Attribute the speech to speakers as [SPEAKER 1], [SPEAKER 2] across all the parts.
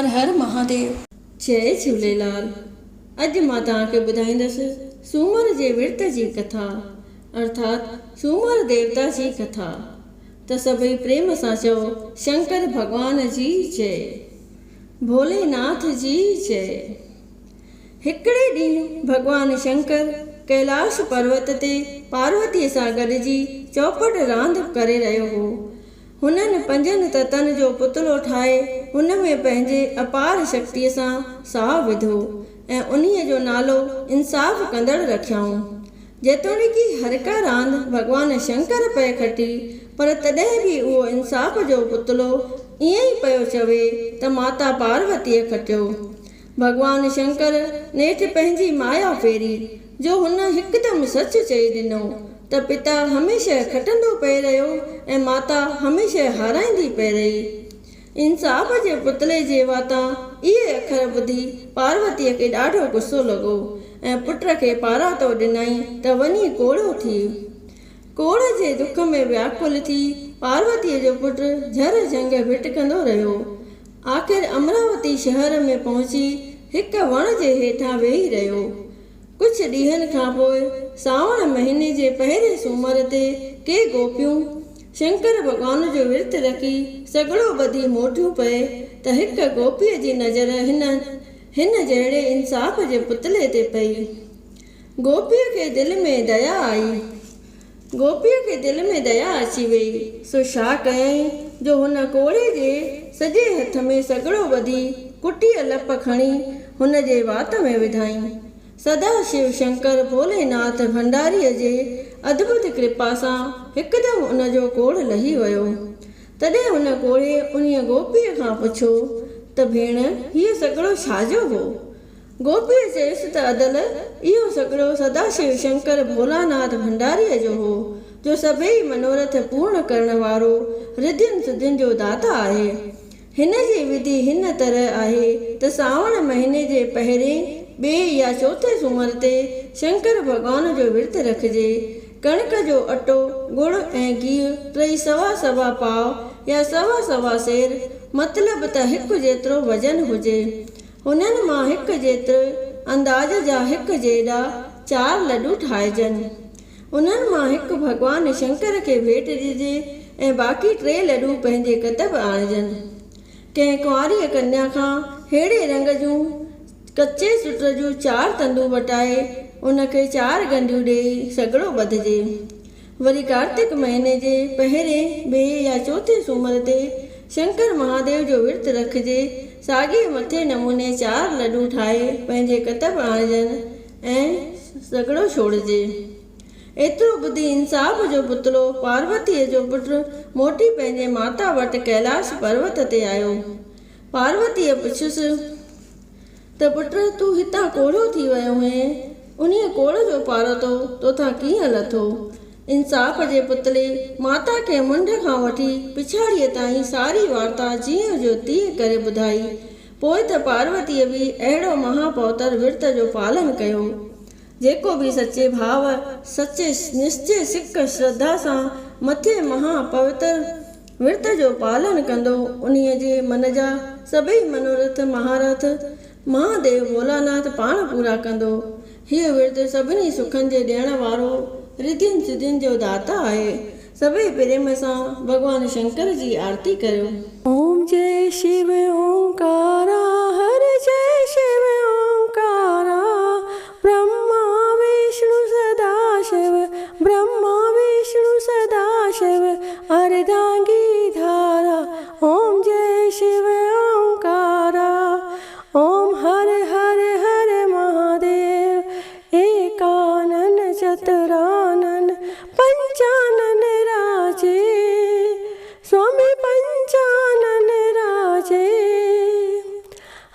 [SPEAKER 1] हर हर महादेव।
[SPEAKER 2] जय झूलेलाल। अॼु मां तव्हांखे ॿुधाईंदसि सूमर जे विर्त जी कथा, अर्थात सूमर देवता जी कथा। त सभई प्रेम सां चओ, शंकर भॻवान जी जय, भोलेनाथ जी जय। हिकिड़े ॾींहुं भॻवान शंकर कैलाश पर्वत ते पार्वतीअ सां गॾिजी चौपट रांदि करे रहियो हो। हुननि 5 ततनि जो पुतलो ठाहे हुन में पंहिंजे अपार शक्तिअ सां साहु विधो ऐं उन्हीअ जो नालो इंसाफ़ कंदड़ रखियाऊं। जेतोणीकि हर का रांदि भॻवान शंकर पए खटी, पर तॾहिं बि उहो इंसाफ़ जो पुतलो ईअं ई पियो चवे त माता पार्वतीअ खटियो। भॻवान शंकर नेठि पंहिंजी माया फेरी, जो हुन हिकदमि सच चई ॾिनो त पिता हमेशह खटंदो पए रहियो ऐं माता हमेशह हाराईंदी पए रही। इंसाफ़ जे पुतले जे वाता इहे अखर ॿुधी पार्वतीअ खे ॾाढो गुस्सो लॻो ऐं पुट खे पारातो ॾिनई त वञी कोड़ो थी। कोड़ जे दुख में व्याकुल थी पार्वतीअ जो पुटु झर झंग भिटकंदो रहियो। आख़िर अमरावती शहर में पहुची हिक वण जे हेठां वेही रहियो। कुझु ॾींहंनि खां पोइ सावण महीने जे पहिरें सूमर ते के गोपियूं शंकर भॻवान जो विर्त रखी सॻड़ो ॿधी मोटियूं पए त हिक गोपीअ जी नज़र हिन जहिड़े इंसाफ़ जे पुतले ते पई। गोपीअ खे दिलि में दया अची वई। सो छा कयईं जो हुन कोड़े जे सॼे हथ में सॻड़ो ॿधी कुटीअ लप खणी हुन जे वात में विधाई। सदा शिव शंकर भोलेनाथ भंडारीअ जे अद्भुत कृपा सां हिकदमि उन जो कोड़ लही वियो। तॾहिं हुन कोड़े उन्हीअ गोपीअ खां पुछो त भेण, हीअ सॻड़ो छाजो हो? गोपीअ चयसि त अदल, इहो सॻड़ो सदाशिव शंकर भोलानाथ भंडारीअ जो हो, जो सभई मनोरथ पूर्ण करण वारो रिद्धियुनि सिद्धियुनि जो दाता आहे। हिन जी विधि हिन तरह आहे त सावण महीने जे पहिरें, ॿिए या चौथे सूमर ते शंकर भॻवान जो विर्त रखिजे। कणिक जो अटो, गुड़ ऐं गिहु टई सवा पाव या सवा सेर, मतिलबु त हिकु जेतिरो वज़न हुजे। हुननि मां हिकु जेतिरे अंदाज़ जा हिकु जेॾा 4 लॾूं ठाहिजनि। उन्हनि मां हिकु भॻवान शंकर खे भेट ॾिजे ऐं बाक़ी 3 लॾूं पंहिंजे कतब आणिजनि। कंहिं कुंवारीअ कन्या खां हेड़े रंग जूं कचे सुट जूं 4 तंदूं वटाए उनखे 4 गंढियूं ॾेई सॻड़ो ॿधिजे। वरी कार्तिक महीने जे पहिरें, ॿिए या चौथे सूमर ते शंकर महादेव जो विर्त रखिजे। साॻिए मथे नमूने 4 लॾूं ठाहे पंहिंजे कतब आणिजनि ऐं सॻड़ो छोड़िजे। एतिरो ॿुधी इंसाफ़ जो पुतलो पार्वतीअ जो पुटु मोटी पंहिंजे माता वटि कैलाश पर्वत ते आयो। पार्वतीअ पुछियुसि त पुट, तूं हितां कोड़ो थी वियो हैं, उन्हीअ कोड़ जो पारातो तोथां कीअं लथो? इंसाफ़ जे पुतले माता खे मुंड खां वठी पिछाड़ीअ ताईं सारी वार्ता जीअं जो तीअं करे ॿुधाई। पोइ त पार्वतीअ बि अहिड़ो महापौतर विर्त जो पालन कयो। जेको बि सचे भाव, सचे निश्चय सिक श्रद्धा सां मथे महापवित्र विर्त जो पालन कंदो, उन्हीअ जे मन जा सभई मनोरथ महारथ महादेव भोलानाथ पाण पूरा कंदो। हीअ विर्त सभिनी सुखनि जे ॾियण वारो रिद्धियुनि सिद्धियुनि जो दाता आहे। सभई प्रेम सां भॻवान शंकर जी आरती करियो।
[SPEAKER 3] ओम जय शिव ओंकारा, हर जय शिव ओंकारा, ब्रह्मा विष्णु सदा शिव, ब्रह्मा विष्णु सदा शिव, अर्धांगी धारा। ओम जय शिव ओंकारा, ओम हर हर हर महादेव, एकानन चतुरानन पंचानन राजे, स्वामी पंचानन राजे।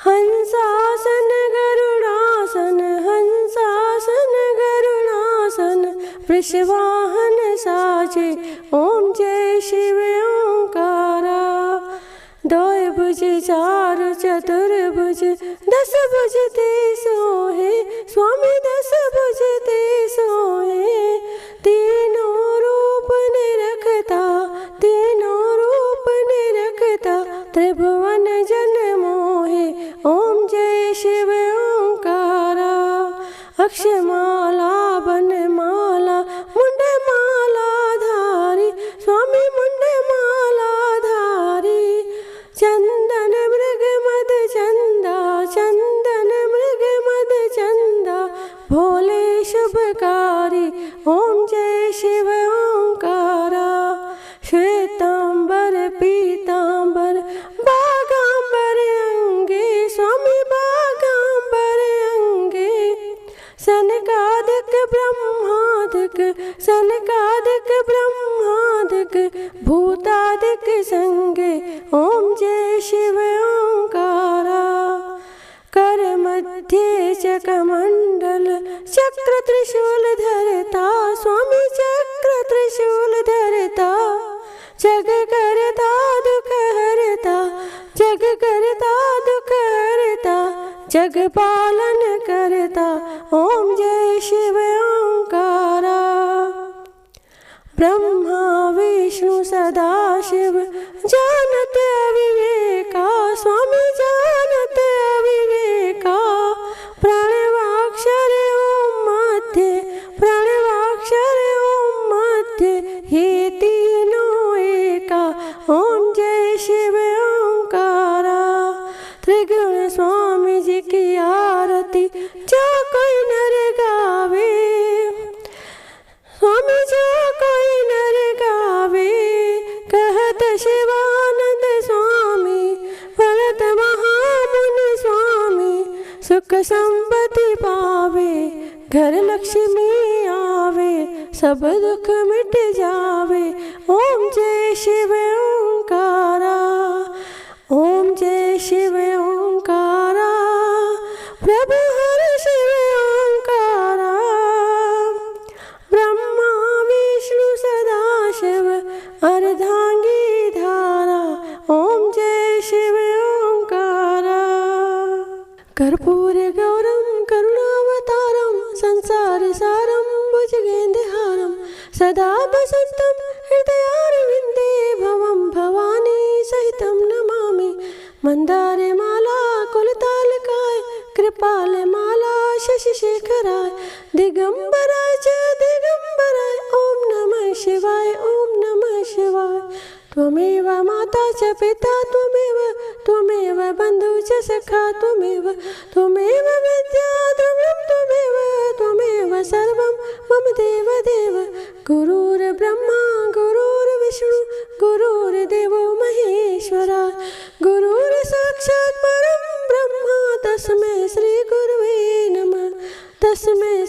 [SPEAKER 3] हंसासन गरुड़ासन, हंसासन गरुड़ासन, वृषवाहन साजे। ओम जय शिव ओंकारा, 2 भुज 4 चतुर्भुज, 10 भुज ते सोहे, स्वामी 10 भुज ते सोहे। तीनों रूप निरखता, तीनों रूप निरखता, त्रिभुवन जन मोहे। अक्षमाला बनमाला मुंडे माला धारी स्वामी मुंडे माला धारी चंदन मृग मद चंदा चंदन मृग मद चंदा भोले शुभकारी ओम जय शिव ओंकारा श्वेतांबर पीतांबर बागांबर अंगे स्वामी बागांबर अंगे सनकादिक ब्रह्मादिक सनकादिक ब्रह्मादिक भूतादिक संगे ओम जय शिव ओंकारा कर मध्य चकमंडल चक्र त्रिशूल धरता स्वामी चक्र त्रिशूल धरता जग करता दुख हरता जग करता दुख हरता जग पालन करता ओम जय शिव ओंकारा ब्रह्मा विष्णु सदा शिव जानत अविवेका स्वामी जानत अविवेका प्रणवाक्षर ओम मध्य प्रणवाक्षर ओम मध्य हे तीनों एका ओम जय शिव ओंकारा त्रिगुण स्वामी जी की आरती जो कोई नर गावे स्वामी जो कोई नर गावे कहत शिवानंद स्वामी भरत महामुनि स्वामी सुख संपत्ति पावे घर लक्ष्मी आवे सब दुख मिट जावे ओम जय शिव ओंकारा ओम जय शिव ओंकारा प्रभु हर शिव ओंकारा ब्रह्मा विष्णु सदा शिव अर्धांगी धारा ओम जय शिव ओंकारा कर्पूर गौरम करुणावतारम संसार सारम भुजगेन्द्रहारम सदा वसंतम हृदयारविंदे भवम भवानी सहितं नमामि मंदारे माला कुलतालकाय कृपाल माला शशिशेखराय दिगंबराय च दिगंबराय ओम नमः शिवाय ओम नमः शिवाय त्वमेव माता च पिता त्वमेव बन्धु च सखा त्वमेव विद्या त्वमेव सर्वं मम देव देव गुरुर्ब्रह्मा गुरुर्विष्णु गुरुर्देवो महेश्वरा गुरुर्साक्षात् परं ब्रह्म तस्मै श्री गुरुवे नमः तस्मै